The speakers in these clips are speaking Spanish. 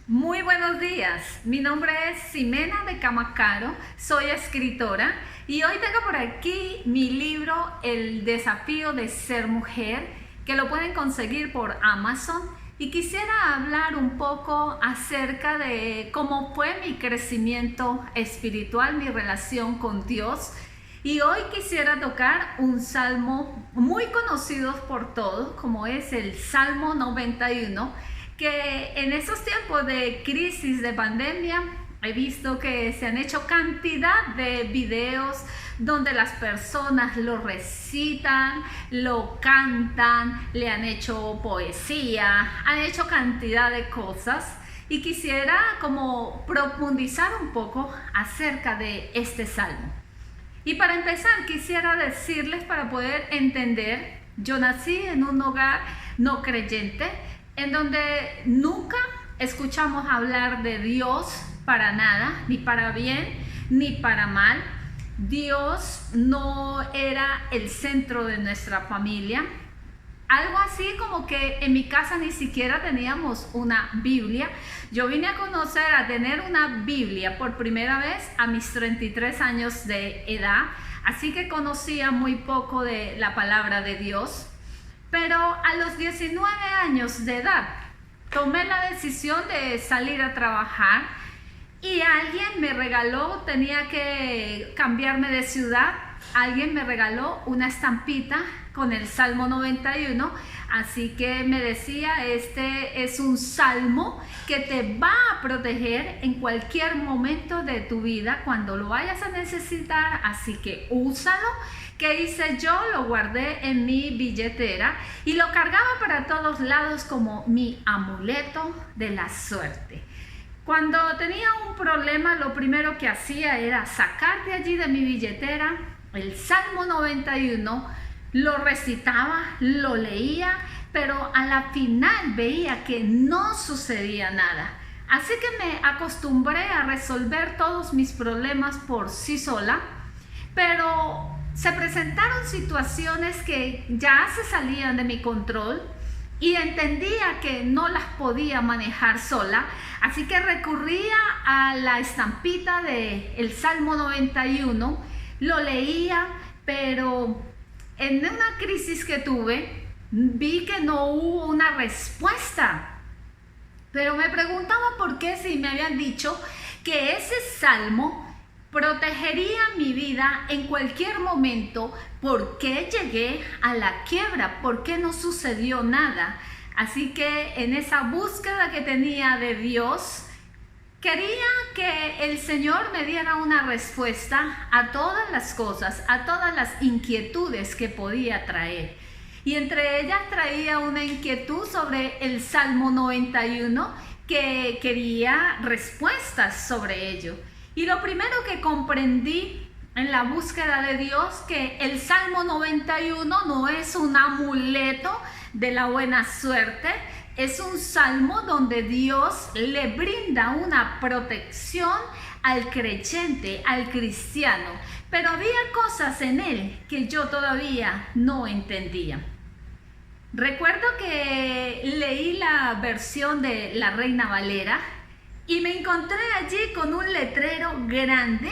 Muy buenos días, mi nombre es Ximena de Camacaro, soy escritora y hoy tengo por aquí mi libro El desafío de ser mujer, que lo pueden conseguir por Amazon, y quisiera hablar un poco acerca de cómo fue mi crecimiento espiritual, mi relación con Dios. Y hoy quisiera tocar un salmo muy conocido por todos, como es el Salmo 91, que en estos tiempos de crisis, de pandemia, he visto que se han hecho cantidad de videos donde las personas lo recitan, lo cantan, le han hecho poesía, han hecho cantidad de cosas, y quisiera como profundizar un poco acerca de este salmo. Y para empezar, quisiera decirles, para poder entender, yo nací en un hogar no creyente, en donde nunca escuchamos hablar de Dios para nada, ni para bien, ni para mal. Dios no era el centro de nuestra familia. Algo así como que en mi casa ni siquiera teníamos una Biblia. Yo vine a conocer, a tener una Biblia por primera vez a mis 33 años de edad, así que conocía muy poco de la palabra de Dios. Pero a los 19 años de edad tomé la decisión de salir a trabajar y alguien me regaló, tenía que cambiarme de ciudad, alguien me regaló una estampita con el Salmo 91, así que me decía, este es un salmo que te va a proteger en cualquier momento de tu vida cuando lo vayas a necesitar, así que úsalo. ¿Qué hice yo? Lo guardé en mi billetera y lo cargaba para todos lados como mi amuleto de la suerte. Cuando tenía un problema, lo primero que hacía era sacar de allí de mi billetera el Salmo 91, lo recitaba, lo leía, pero a la final veía que no sucedía nada. Así que me acostumbré a resolver todos mis problemas por sí sola, pero se presentaron situaciones que ya se salían de mi control y entendía que no las podía manejar sola, así que recurría a la estampita del Salmo 91, lo leía, pero en una crisis que tuve, vi que no hubo una respuesta. Pero me preguntaba por qué, si me habían dicho que ese salmo protegería mi vida en cualquier momento, ¿por qué llegué a la quiebra? ¿Por qué no sucedió nada? Así que en esa búsqueda que tenía de Dios, quería que el Señor me diera una respuesta a todas las cosas, a todas las inquietudes que podía traer. Y entre ellas traía una inquietud sobre el Salmo 91, que quería respuestas sobre ello. Y lo primero que comprendí en la búsqueda de Dios, que el Salmo 91 no es un amuleto de la buena suerte, es un salmo donde Dios le brinda una protección al creyente, al cristiano. Pero había cosas en él que yo todavía no entendía. Recuerdo que leí la versión de la Reina Valera y me encontré allí con un letrero grande,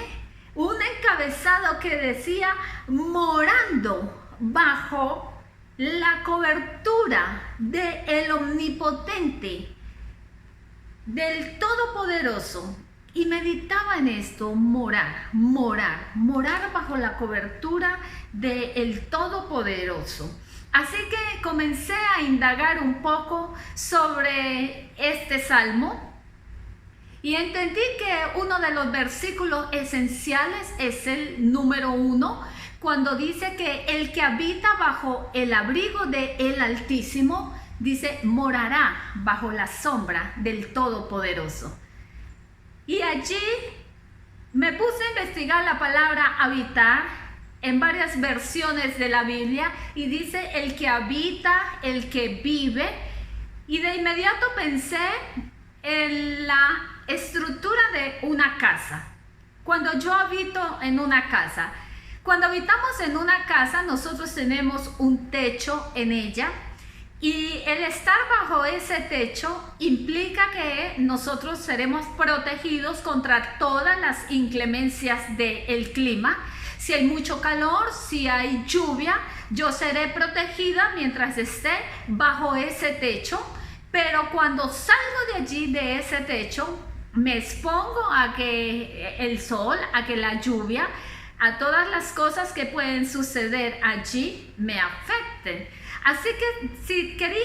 un encabezado que decía: morando bajo la cobertura del Omnipotente, del Todopoderoso. Y meditaba en esto: morar bajo la cobertura del Todopoderoso. Así que comencé a indagar un poco sobre este salmo y entendí que uno de los versículos esenciales es el número 1, cuando dice que el que habita bajo el abrigo del Altísimo, dice, morará bajo la sombra del Todopoderoso. Y allí me puse a investigar la palabra habitar en varias versiones de la Biblia y dice el que habita, el que vive, y de inmediato pensé en la estructura de una casa. Cuando yo habito en una casa, cuando habitamos en una casa, nosotros tenemos un techo en ella Y el estar bajo ese techo implica que nosotros seremos protegidos contra todas las inclemencias del clima. Si hay mucho calor, si hay lluvia, yo seré protegida mientras esté bajo ese techo. Pero cuando salgo de allí, de ese techo, me expongo a que el sol, a que la lluvia, a todas las cosas que pueden suceder allí me afecten. Así que si quería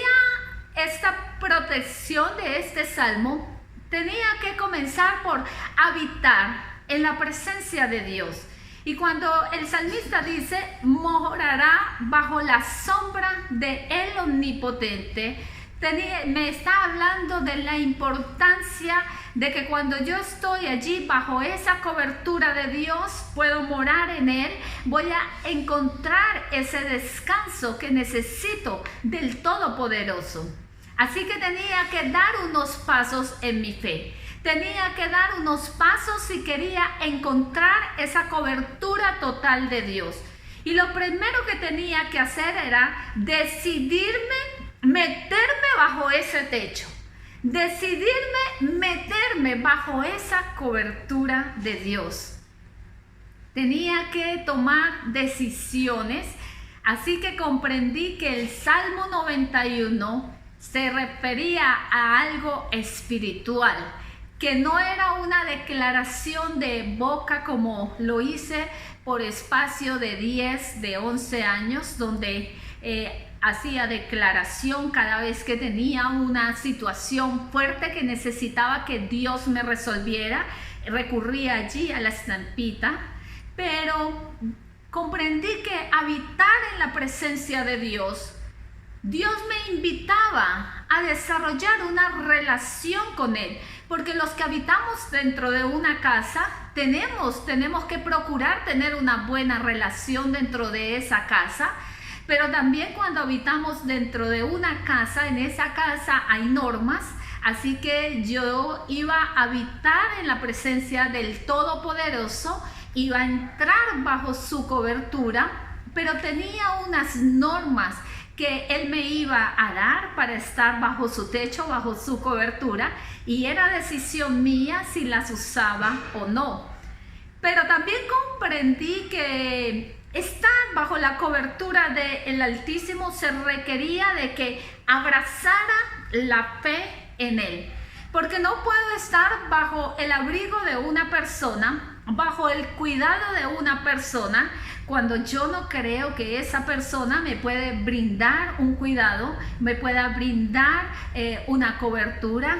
esta protección de este salmo, tenía que comenzar por habitar en la presencia de Dios. Y cuando el salmista dice, morará bajo la sombra de el Omnipotente, me está hablando de la importancia de que cuando yo estoy allí bajo esa cobertura de Dios, puedo morar en Él, voy a encontrar ese descanso que necesito del Todopoderoso. Así que tenía que dar unos pasos en mi fe. Tenía que dar unos pasos si quería encontrar esa cobertura total de Dios. Y lo primero que tenía que hacer era decidirme meterme bajo ese techo, decidirme meterme bajo esa cobertura de Dios. Tenía que tomar decisiones, así que comprendí que el Salmo 91 se refería a algo espiritual, que no era una declaración de boca como lo hice por espacio de 10, de 11 años, donde hacía declaración cada vez que tenía una situación fuerte que necesitaba que Dios me resolviera. Recurría allí a la estampita, pero comprendí que habitar en la presencia de Dios, Dios me invitaba a desarrollar una relación con Él, porque los que habitamos dentro de una casa tenemos que procurar tener una buena relación dentro de esa casa. Pero también cuando habitamos dentro de una casa, en esa casa hay normas, así que yo iba a habitar en la presencia del Todopoderoso, iba a entrar bajo su cobertura, pero tenía unas normas que Él me iba a dar para estar bajo su techo, bajo su cobertura, y era decisión mía si las usaba o no. Pero también comprendí que estar bajo la cobertura del Altísimo se requería de que abrazara la fe en Él. Porque no puedo estar bajo el abrigo de una persona, bajo el cuidado de una persona, cuando yo no creo que esa persona me puede brindar un cuidado, me pueda brindar una cobertura,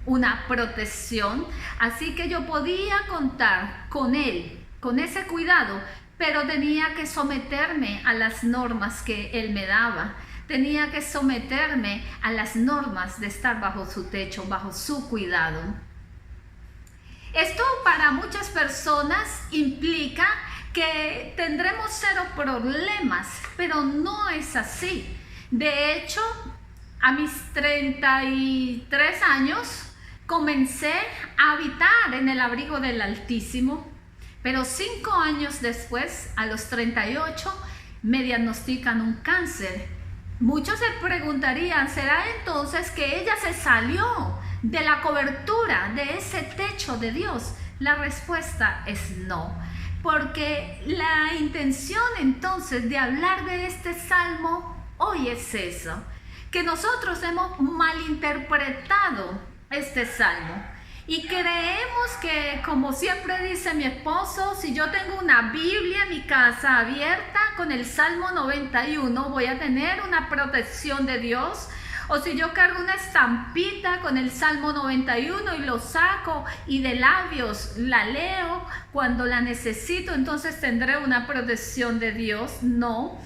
una protección. Así que yo podía contar con Él, con ese cuidado, pero tenía que someterme a las normas que Él me daba. Tenía que someterme a las normas de estar bajo su techo, bajo su cuidado. Esto para muchas personas implica que tendremos cero problemas, pero no es así. De hecho, a mis 33 años comencé a habitar en el abrigo del Altísimo. Pero 5 años después, a los 38, me diagnostican un cáncer. Muchos se preguntarían, ¿será entonces que ella se salió de la cobertura, de ese techo de Dios? La respuesta es no, porque la intención entonces de hablar de este salmo hoy es eso, que nosotros hemos malinterpretado este salmo. Y creemos que, como siempre dice mi esposo, si yo tengo una Biblia en mi casa abierta con el Salmo 91, voy a tener una protección de Dios. O si yo cargo una estampita con el Salmo 91 y lo saco y de labios la leo cuando la necesito, entonces tendré una protección de Dios. No.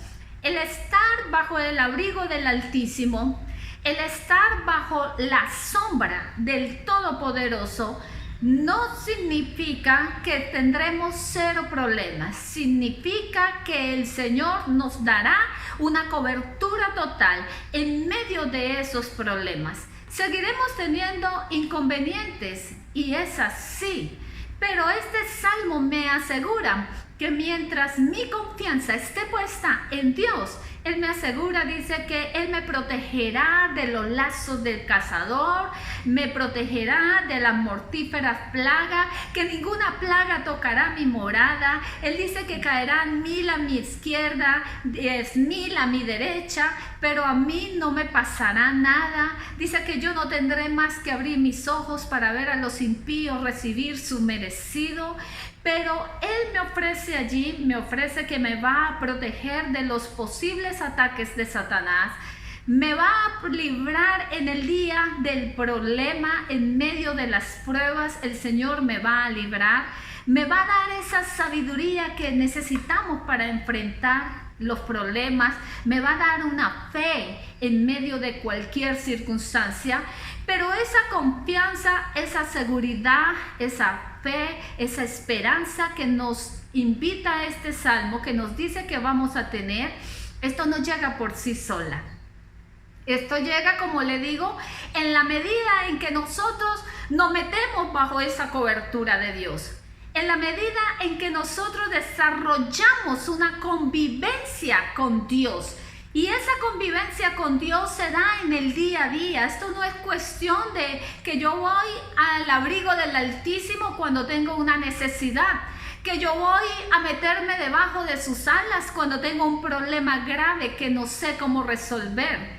El estar bajo el abrigo del Altísimo, el estar bajo la sombra del Todopoderoso, no significa que tendremos cero problemas. Significa que el Señor nos dará una cobertura total en medio de esos problemas. Seguiremos teniendo inconvenientes y es así. Pero este salmo me asegura que mientras mi confianza esté puesta en Dios, Él me asegura, dice que Él me protegerá de los lazos del cazador, me protegerá de las mortíferas plagas, que ninguna plaga tocará mi morada. Él dice que caerán 1000 a mi izquierda, 10.000 a mi derecha, pero a mí no me pasará nada. Dice que yo no tendré más que abrir mis ojos para ver a los impíos recibir su merecido. Pero Él me ofrece allí, me ofrece que me va a proteger de los posibles ataques de Satanás, me va a librar en el día del problema, en medio de las pruebas, el Señor me va a librar, me va a dar esa sabiduría que necesitamos para enfrentar los problemas, me va a dar una fe en medio de cualquier circunstancia, pero esa confianza, esa seguridad, esa fe, esa esperanza que nos invita a este salmo, que nos dice que vamos a tener, esto no llega por sí sola. Esto llega, como le digo, en la medida en que nosotros nos metemos bajo esa cobertura de Dios. En la medida en que nosotros desarrollamos una convivencia con Dios. Y esa convivencia con Dios se da en el día a día. Esto no es cuestión de que yo voy al abrigo del Altísimo cuando tengo una necesidad, que yo voy a meterme debajo de sus alas cuando tengo un problema grave que no sé cómo resolver.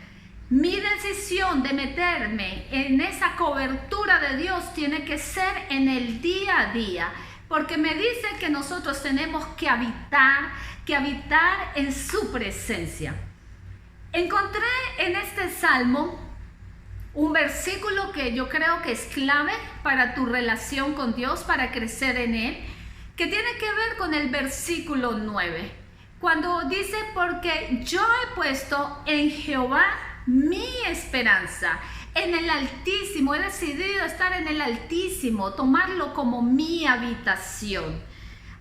Mi decisión de meterme en esa cobertura de Dios tiene que ser en el día a día, porque me dice que nosotros tenemos que habitar en su presencia. Encontré en este salmo un versículo que yo creo que es clave para tu relación con Dios, para crecer en Él, que tiene que ver con el versículo 9, cuando dice: porque yo he puesto en Jehová mi esperanza, en el Altísimo, he decidido estar en el Altísimo, tomarlo como mi habitación.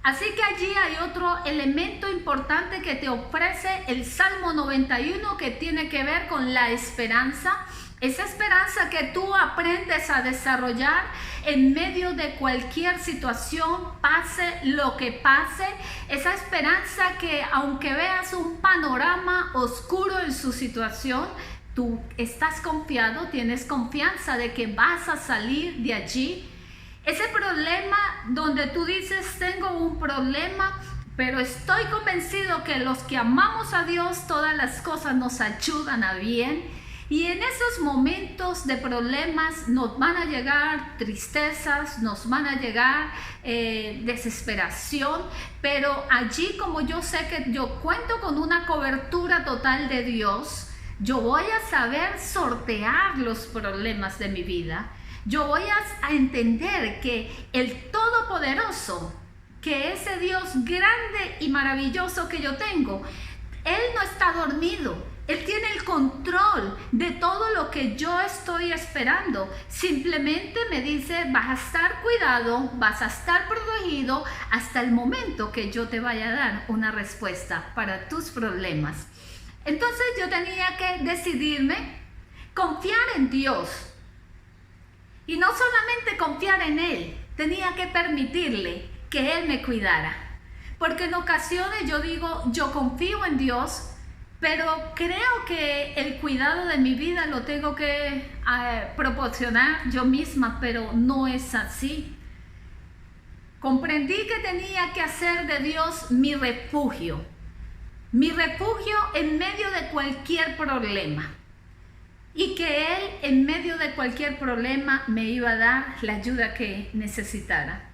Así que allí hay otro elemento importante que te ofrece el Salmo 91, que tiene que ver con la esperanza. Esa esperanza que tú aprendes a desarrollar en medio de cualquier situación, pase lo que pase. Esa esperanza que, aunque veas un panorama oscuro en su situación, tú estás confiado, tienes confianza de que vas a salir de allí. Ese problema donde tú dices: tengo un problema, pero estoy convencido que los que amamos a Dios, todas las cosas nos ayudan a bien. Y en esos momentos de problemas nos van a llegar tristezas, nos van a llegar desesperación, pero allí, como yo sé que yo cuento con una cobertura total de Dios, yo voy a saber sortear los problemas de mi vida. Yo voy a entender que el Todopoderoso, que ese Dios grande y maravilloso que yo tengo, Él no está dormido. Él tiene el control de todo lo que yo estoy esperando. Simplemente me dice: vas a estar cuidado, vas a estar protegido hasta el momento que yo te vaya a dar una respuesta para tus problemas. Entonces yo tenía que decidirme, confiar en Dios. Y no solamente confiar en Él, tenía que permitirle que Él me cuidara. Porque en ocasiones yo digo: yo confío en Dios, pero creo que el cuidado de mi vida lo tengo que proporcionar yo misma, pero no es así. Comprendí que tenía que hacer de Dios mi refugio en medio de cualquier problema. Y que Él, en medio de cualquier problema, me iba a dar la ayuda que necesitara.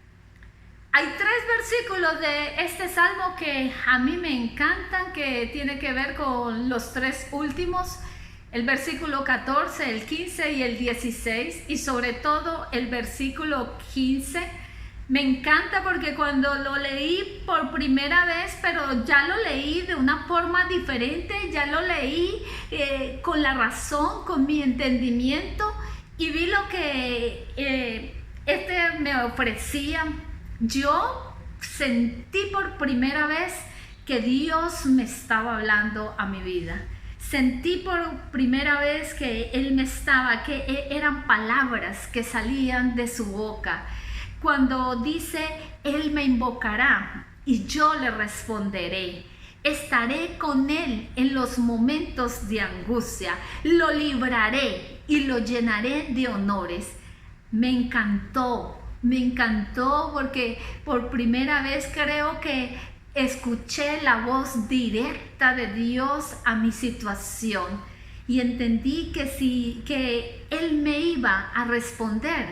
Hay 3 versículos de este salmo que a mí me encantan, que tiene que ver con los 3 últimos. El versículo 14, el 15 y el 16. Y sobre todo el versículo 15. Me encanta porque cuando lo leí por primera vez, pero ya lo leí de una forma diferente, ya lo leí con la razón, con mi entendimiento, y vi lo que me ofrecía. Yo sentí por primera vez que Dios me estaba hablando a mi vida. Sentí por primera vez que Él me estaba, que eran palabras que salían de su boca. Cuando dice: Él me invocará, y yo le responderé. Estaré con él en los momentos de angustia. Lo libraré y lo llenaré de honores. Me encantó porque por primera vez creo que escuché la voz directa de Dios a mi situación y entendí que Él me iba a responder,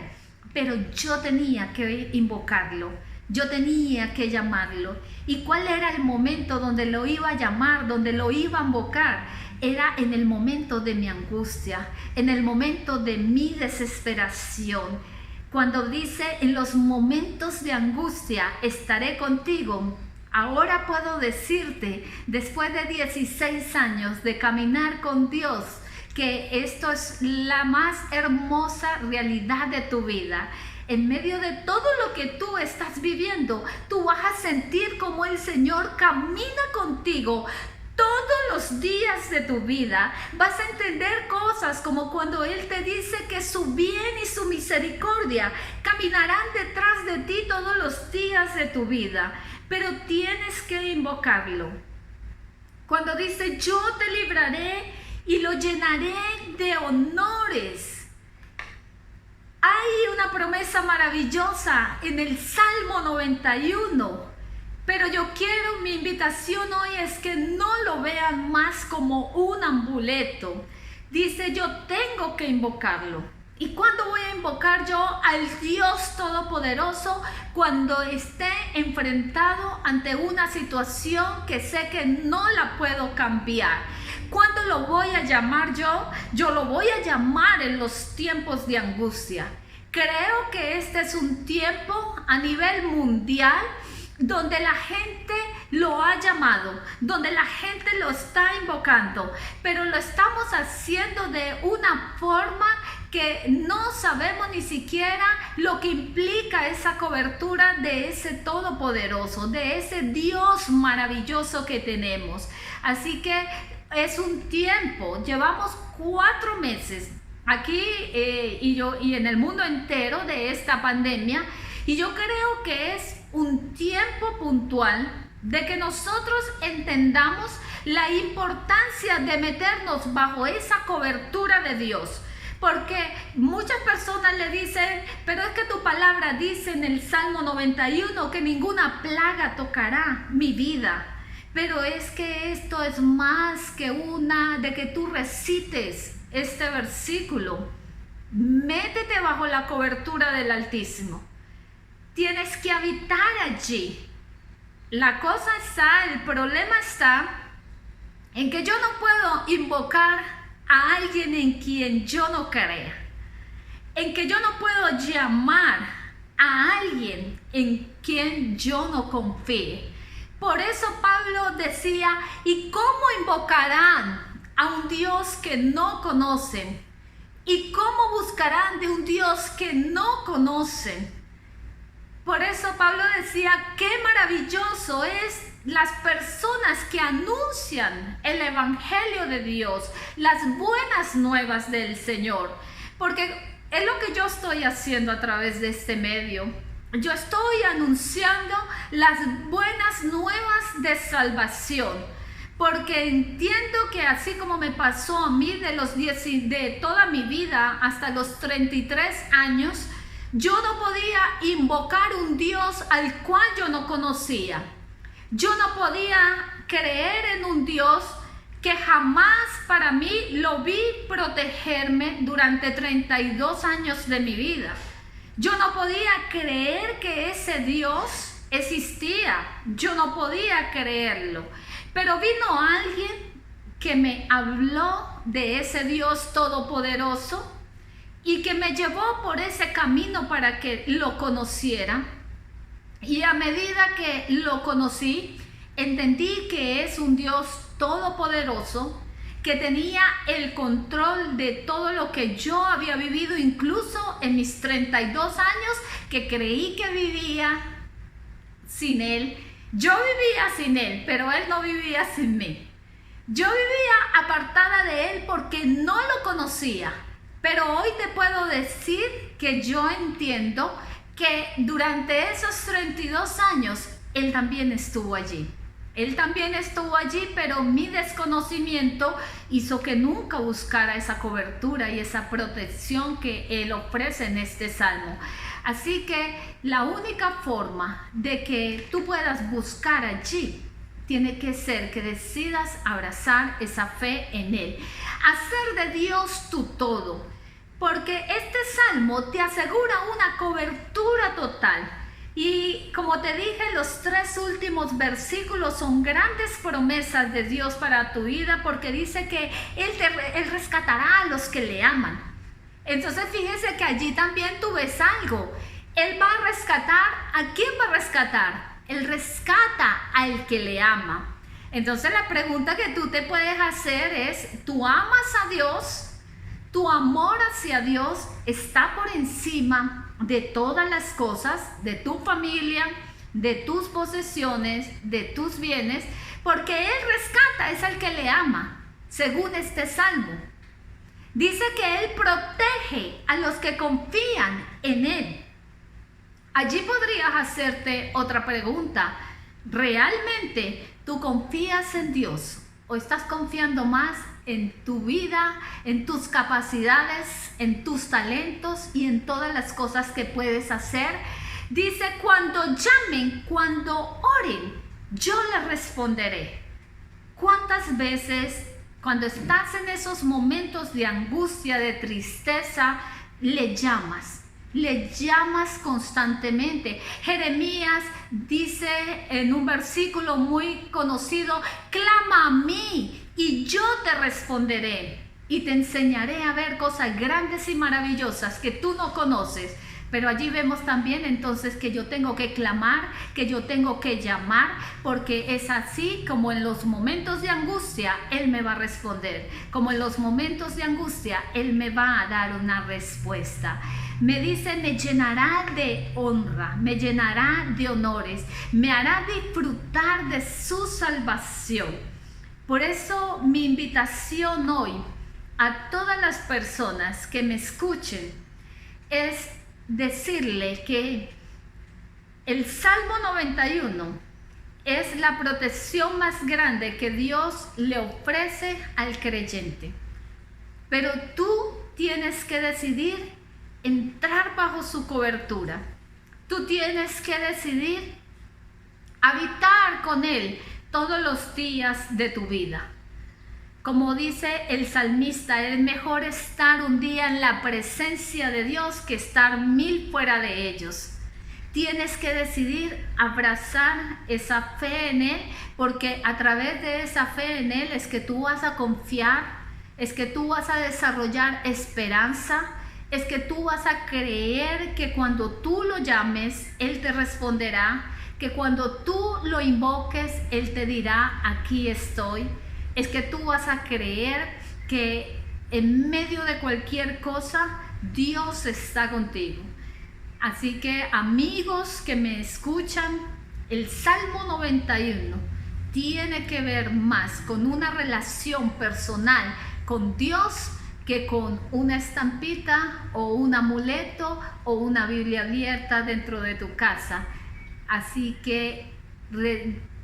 pero yo tenía que invocarlo, yo tenía que llamarlo. ¿Y cuál era el momento donde lo iba a llamar, donde lo iba a invocar? Era en el momento de mi angustia, en el momento de mi desesperación. Cuando dice, en los momentos de angustia estaré contigo. Ahora puedo decirte, después de 16 años de caminar con Dios, que esto es la más hermosa realidad de tu vida. En medio de todo lo que tú estás viviendo, tú vas a sentir como el Señor camina contigo todos los días de tu vida. Vas a entender cosas como cuando Él te dice que su bien y su misericordia caminarán detrás de ti todos los días de tu vida. Pero tienes que invocarlo. Cuando dice, yo te libraré y lo llenaré de honores. Hay una promesa maravillosa en el Salmo 91. Pero mi invitación hoy es que no lo vean más como un amuleto. Dice, yo tengo que invocarlo. ¿Y cuándo voy a invocar yo al Dios Todopoderoso? Cuando esté enfrentado ante una situación que sé que no la puedo cambiar. ¿Cuándo lo voy a llamar yo? Yo lo voy a llamar en los tiempos de angustia. Creo que este es un tiempo a nivel mundial donde la gente lo ha llamado, donde la gente lo está invocando, pero lo estamos haciendo de una forma que no sabemos ni siquiera lo que implica esa cobertura de ese Todopoderoso, de ese Dios maravilloso que tenemos. Así que es un tiempo, llevamos 4 meses aquí y en el mundo entero de esta pandemia, y yo creo que es un tiempo puntual de que nosotros entendamos la importancia de meternos bajo esa cobertura de Dios. Porque muchas personas le dicen, pero es que tu palabra dice en el Salmo 91 que ninguna plaga tocará mi vida. Pero es que esto es más que de que tú recites este versículo. Métete bajo la cobertura del Altísimo. Tienes que habitar allí. El problema está en que yo no puedo invocar a alguien en quien yo no crea, en que yo no puedo llamar a alguien en quien yo no confíe. Por eso Pablo decía, ¿y cómo invocarán a un Dios que no conocen? ¿Y cómo buscarán de un Dios que no conocen? Por eso Pablo decía, qué maravilloso es las personas que anuncian el Evangelio de Dios, las buenas nuevas del Señor. Porque es lo que yo estoy haciendo a través de este medio. Yo estoy anunciando las buenas nuevas de salvación. Porque entiendo que así como me pasó a mí de toda mi vida hasta los 33 años, yo no podía invocar un Dios al cual yo no conocía. Yo no podía creer en un Dios que jamás para mí lo vi protegerme durante 32 años de mi vida. Yo no podía creer que ese Dios existía. Yo no podía creerlo. Pero vino alguien que me habló de ese Dios todopoderoso y que me llevó por ese camino para que lo conociera. Y a medida que lo conocí, entendí que es un Dios todopoderoso, que tenía el control de todo lo que yo había vivido, incluso en mis 32 años, que creí que vivía sin Él. Yo vivía sin Él, pero Él no vivía sin mí. Yo vivía apartada de Él porque no lo conocía. Pero hoy te puedo decir que yo entiendo que durante esos 32 años Él también estuvo allí. Él también estuvo allí, pero mi desconocimiento hizo que nunca buscara esa cobertura y esa protección que Él ofrece en este salmo. Así que la única forma de que tú puedas buscar allí tiene que ser que decidas abrazar esa fe en Él. Hacer de Dios tu todo. Porque este salmo te asegura una cobertura total. Y como te dije, los 3 últimos versículos son grandes promesas de Dios para tu vida, porque dice que Él rescatará a los que le aman. Entonces fíjense que allí también tú ves algo. Él va a rescatar. ¿A quién va a rescatar? Él rescata al que le ama. Entonces la pregunta que tú te puedes hacer es, ¿tú amas a Dios? ¿Tu amor hacia Dios está por encima de todas las cosas, de tu familia, de tus posesiones, de tus bienes? Porque Él rescata, es al que le ama, según este salmo. Dice que Él protege a los que confían en Él. Allí podrías hacerte otra pregunta. ¿Realmente tú confías en Dios o estás confiando más en tu vida, en tus capacidades, en tus talentos y en todas las cosas que puedes hacer? Dice, cuando llamen, cuando oren, yo les responderé. ¿Cuántas veces cuando estás en esos momentos de angustia, de tristeza, le llamas? Le llamas constantemente. Jeremías dice en un versículo muy conocido, clama a mí y yo te responderé y te enseñaré a ver cosas grandes y maravillosas que tú no conoces. Pero allí vemos también entonces que yo tengo que clamar, que yo tengo que llamar, porque es así como en los momentos de angustia Él me va a responder. Como en los momentos de angustia Él me va a dar una respuesta. Me dice, me llenará de honra, me llenará de honores, me hará disfrutar de su salvación. Por eso mi invitación hoy a todas las personas que me escuchen es decirle que el Salmo 91 es la protección más grande que Dios le ofrece al creyente. Pero tú tienes que decidir entrar bajo su cobertura. Tú tienes que decidir habitar con Él todos los días de tu vida. Como dice el salmista, es mejor estar un día en la presencia de Dios que estar 1000 fuera de ellos. Tienes que decidir abrazar esa fe en Él, porque a través de esa fe en Él es que tú vas a confiar, es que tú vas a desarrollar esperanza, es que tú vas a creer que cuando tú lo llames, Él te responderá, que cuando tú lo invoques, Él te dirá, aquí estoy. Es que tú vas a creer que en medio de cualquier cosa, Dios está contigo. Así que amigos que me escuchan, el Salmo 91 tiene que ver más con una relación personal con Dios que con una estampita o un amuleto o una Biblia abierta dentro de tu casa. Así que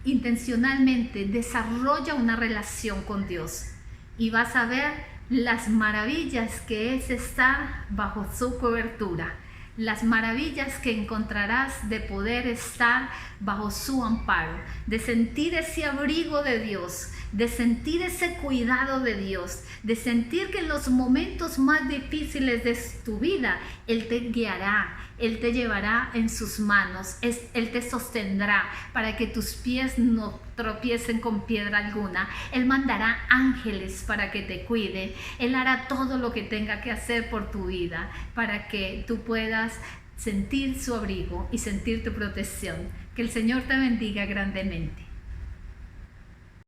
intencionalmente desarrolla una relación con Dios y vas a ver las maravillas que es estar bajo su cobertura, las maravillas que encontrarás de poder estar bajo su amparo, de sentir ese abrigo de Dios, de sentir ese cuidado de Dios, de sentir que en los momentos más difíciles de tu vida Él te guiará, Él te llevará en sus manos, Él te sostendrá para que tus pies no tropiecen con piedra alguna. Él mandará ángeles para que te cuiden. Él hará todo lo que tenga que hacer por tu vida para que tú puedas sentir su abrigo y sentir tu protección. Que el Señor te bendiga grandemente.